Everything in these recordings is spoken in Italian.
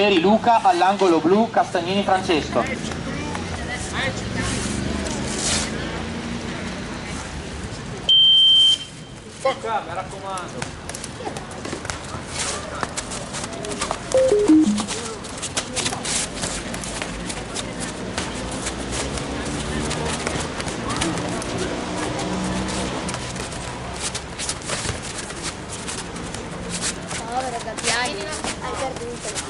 Peri Luca, all'angolo blu Castagnini Francesco. Luca, mi raccomando. Povero Gabbiani, hai perduto.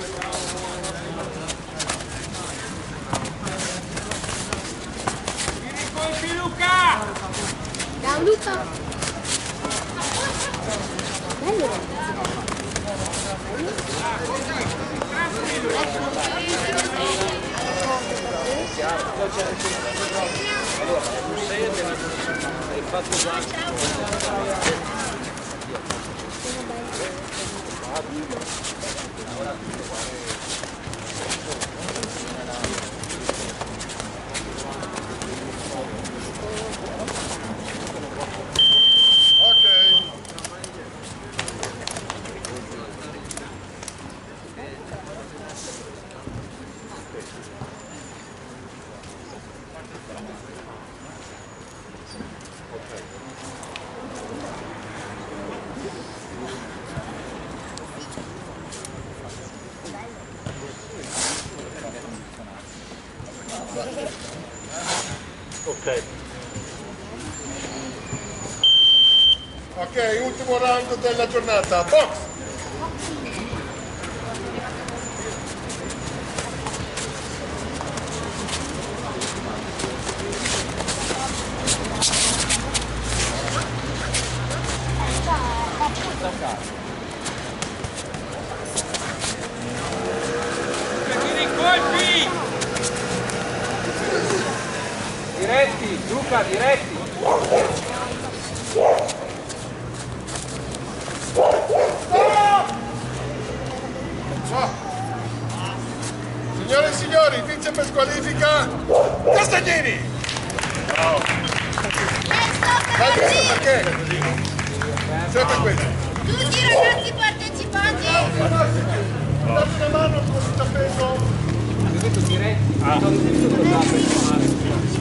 Colpi Luca! Ciao Luca! Bello! Hai fatto già. Ok, ultimo round della giornata, box! Colpi! Diretti, Luca, diretti! Signore e signori, vince per squalifica Castagnini! Bravo! Perché? Sempre questo! Tutti i ragazzi partecipanti! Date una mano, come si sta peso? Diretti,